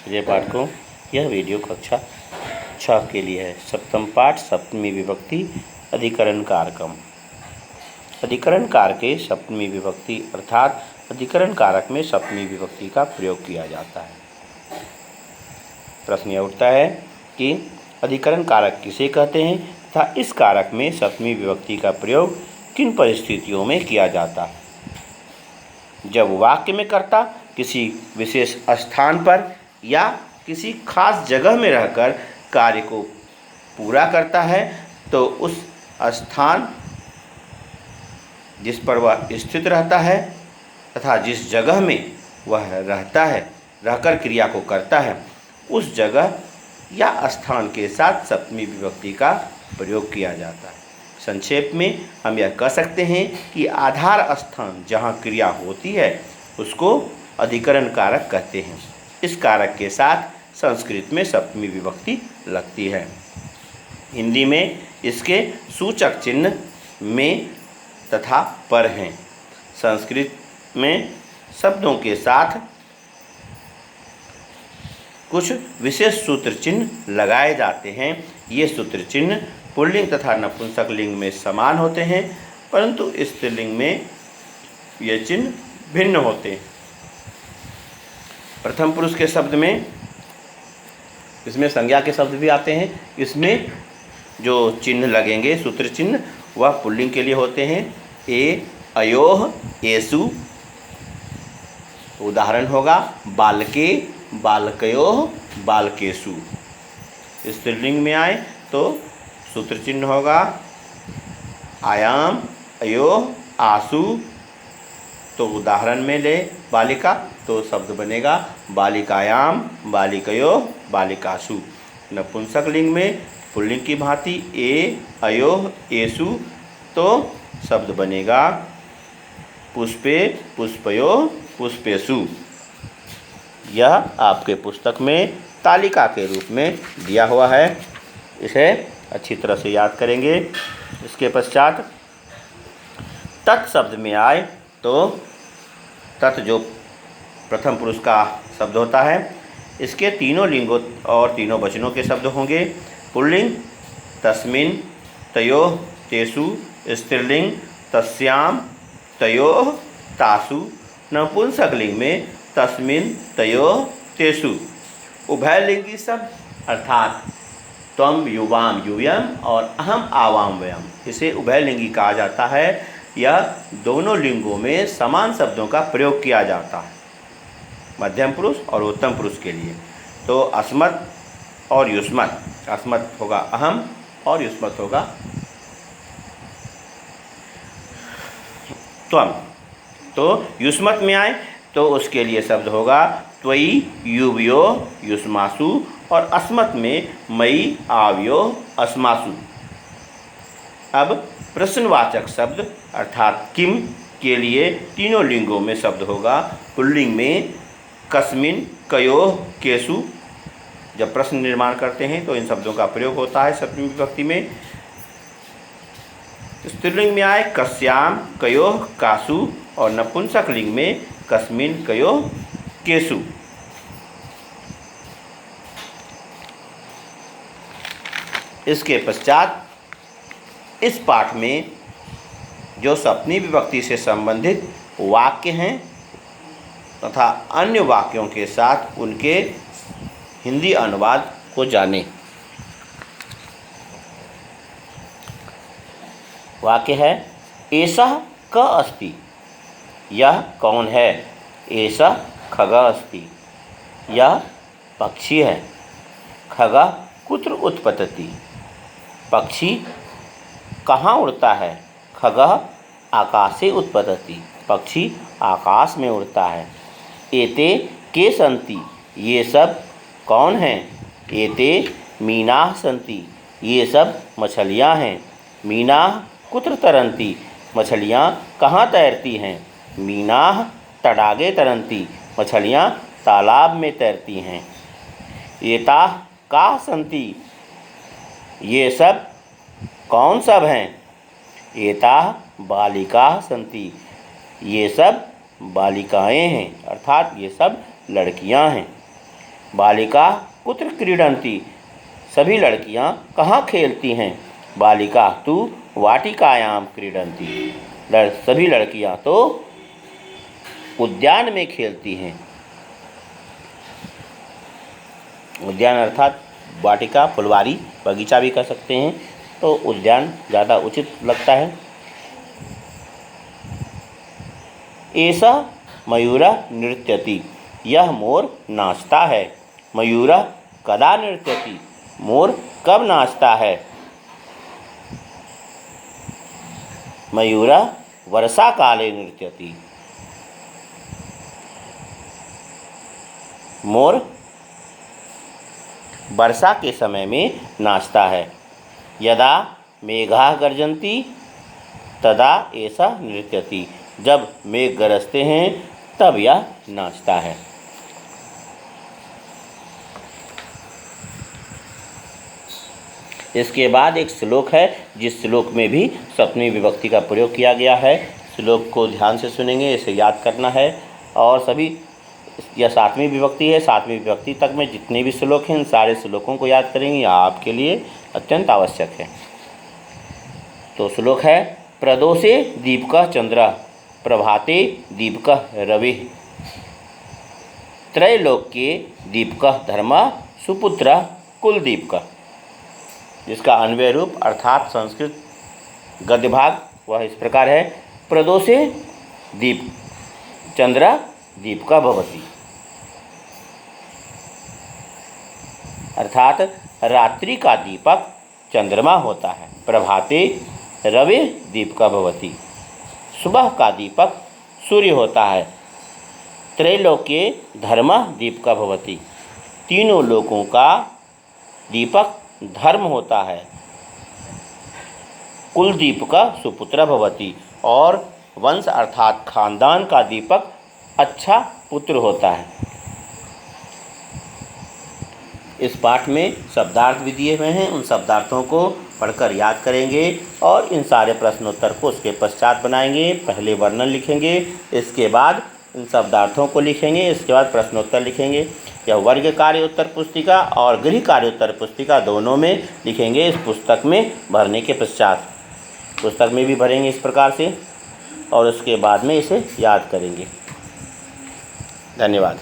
प्रिय पाठकों, यह वीडियो कक्षा 6 के लिए है। सप्तम पाठ सप्तमी विभक्ति अधिकरण कारकम। अधिकरण कारक के सप्तमी विभक्ति अर्थात अधिकरण कारक में सप्तमी विभक्ति का प्रयोग किया जाता है। प्रश्न यह उठता है कि अधिकरण कारक किसे कहते हैं तथा इस कारक में सप्तमी विभक्ति का प्रयोग किन परिस्थितियों में किया जाता है। जब वाक्य में कर्ता किसी विशेष स्थान पर या किसी खास जगह में रहकर कार्य को पूरा करता है तो उस स्थान जिस पर वह स्थित रहता है तथा जिस जगह में वह रहता है रहकर क्रिया को करता है उस जगह या स्थान के साथ सप्तमी विभक्ति का प्रयोग किया जाता है। संक्षेप में हम यह कह सकते हैं कि आधार स्थान जहाँ क्रिया होती है उसको अधिकरण कारक कहते हैं। इस कारक के साथ संस्कृत में सप्तमी विभक्ति लगती है। हिंदी में इसके सूचक चिन्ह में तथा पर हैं। संस्कृत में शब्दों के साथ कुछ विशेष सूत्र चिन्ह लगाए जाते हैं। ये सूत्र चिन्ह पुल्लिंग तथा नपुंसक लिंग में समान होते हैं, परंतु स्त्रीलिंग में ये चिन्ह भिन्न होते हैं। प्रथम पुरुष के शब्द में इसमें संज्ञा के शब्द भी आते हैं। इसमें जो चिन्ह लगेंगे सूत्र चिन्ह वह पुल्लिंग के लिए होते हैं। अयोह एसु उदाहरण होगा बालके बालकयोह बालकेशु। स्त्रीलिंग में आए तो सूत्र चिन्ह होगा आयाम अयोह आसु। तो उदाहरण में ले बालिका तो शब्द बनेगा बालिकायाम बालिकयोह बालिकासु। नपुंसक लिंग में पुल्लिंग की भांति अयोह एसु तो शब्द बनेगा पुष्पे पुष्पयोह पुष्पेशु। यह आपके पुस्तक में तालिका के रूप में दिया हुआ है, इसे अच्छी तरह से याद करेंगे। इसके पश्चात तत् शब्द में आए तो तत् जो प्रथम पुरुष का शब्द होता है इसके तीनों लिंगों और तीनों वचनों के शब्द होंगे। पुल्लिंग तस्मिन् तयोः तेषु, स्त्रीलिंग तस्याम तयोः तासु, नपुंसक लिंग में तस्मिन् तयोः तेषु। उभयलिंगी शब्द अर्थात त्वम युवाम यूयम और अहम आवाम वयम, इसे उभयलिंगी कहा जाता है। यह दोनों लिंगों में समान शब्दों का प्रयोग किया जाता है, मध्यम पुरुष और उत्तम पुरुष के लिए। तो अस्मत् और युष्मत्, अस्मत् होगा अहम और युष्मत् होगा त्वम। तो युष्मत् में आए तो उसके लिए शब्द होगा त्वयि युवयो युष्मासु और अस्मत् में मयि आवयो अस्मासु। अब प्रश्नवाचक शब्द अर्थात किम के लिए तीनों लिंगों में शब्द होगा। पुल्लिंग में कस्मिन् कयोः केषु, जब प्रश्न निर्माण करते हैं तो इन शब्दों का प्रयोग होता है सप्तमी विभक्ति में। स्त्रीलिंग में आए कस्याम कयोः कासु और नपुंसक लिंग में कस्मिन् कयोः केषु। इसके पश्चात इस पाठ में जो सप्तमी विभक्ति से संबंधित वाक्य हैं तथा अन्य वाक्यों के साथ उनके हिंदी अनुवाद को जानें। वाक्य है एषः क अस्ति, यह कौन है। एषः खगः अस्ति, यह पक्षी है। खगः कुत्र उत्पतति, पक्षी कहाँ उड़ता है। खगः आकाशे उत्पतति, पक्षी आकाश में उड़ता है। एते के सन्ति, ये सब कौन हैं। एते मीनाः सन्ति, ये सब मछलियाँ हैं। मीनाः कुत्र तरन्ति, मछलियाँ कहाँ तैरती हैं। मीनाः तडागे तरन्ति, मछलियाँ तालाब में तैरती हैं। एताः काः सन्ति, ये सब कौन सब हैं। एताः बालिकाः सन्ति, ये सब बालिकाएं हैं, अर्थात ये सब लड़कियां हैं। बालिका कुत्र क्रीडन्ति, सभी लड़कियां कहाँ खेलती हैं। बालिका तु वाटिकायां क्रीडन्ति, सभी लड़कियां तो उद्यान में खेलती हैं। उद्यान अर्थात वाटिका, फुलवारी, बगीचा भी कह सकते हैं, तो उद्यान ज़्यादा उचित लगता है। ऐसा मयूरः नृत्यति, यह मोर नाचता है। मयूरः कदा नृत्यति, मोर कब नाचता है। मयूरः वर्षा काले नृत्यति, मोर वर्षा के समय में नाचता है। यदा मेघाः गर्जन्ति तदा ऐसा नृत्यति, जब मेघ गरजते हैं तब यह नाचता है। इसके बाद एक श्लोक है, जिस श्लोक में भी सप्तमी विभक्ति का प्रयोग किया गया है। श्लोक को ध्यान से सुनेंगे, इसे याद करना है। और सभी, यह सातवीं विभक्ति है, सातवीं विभक्ति तक में जितने भी श्लोक हैं, इन सारे श्लोकों को याद करेंगे, यह आपके लिए अत्यंत आवश्यक है। तो श्लोक है, प्रदोषे दीपकः चंद्रः, प्रभाते दीपकः रविः, त्रैलोक्ये दीपकः धर्मः, सुपुत्रः कुलदीपकः। जिसका अन्वय रूप अर्थात संस्कृत गद्य भाग वह इस प्रकार है, प्रदोषे दीप चंद्र दीपकः भवति, अर्थात रात्रि का दीपक चंद्रमा होता है। प्रभाते रवि दीपकः भवति, सुबह का दीपक सूर्य होता है। त्रैलोक्ये धर्मः दीपकः भवति, तीनों लोकों का दीपक धर्म होता है। कुलदीपकः सुपुत्रः भवति, और वंश अर्थात खानदान का दीपक अच्छा पुत्र होता है। इस पाठ में शब्दार्थ भी दिए हुए हैं, उन शब्दार्थों को पढ़कर याद करेंगे और इन सारे प्रश्नोत्तर को उसके पश्चात बनाएंगे। पहले वर्णन लिखेंगे, इसके बाद इन शब्दार्थों को लिखेंगे, इसके बाद प्रश्नोत्तर लिखेंगे। यह वर्ग कार्य उत्तर पुस्तिका और गृह कार्य उत्तर पुस्तिका दोनों में लिखेंगे। इस पुस्तक में भरने के पश्चात पुस्तक में भी भरेंगे इस प्रकार से, और उसके बाद में इसे याद करेंगे। धन्यवाद।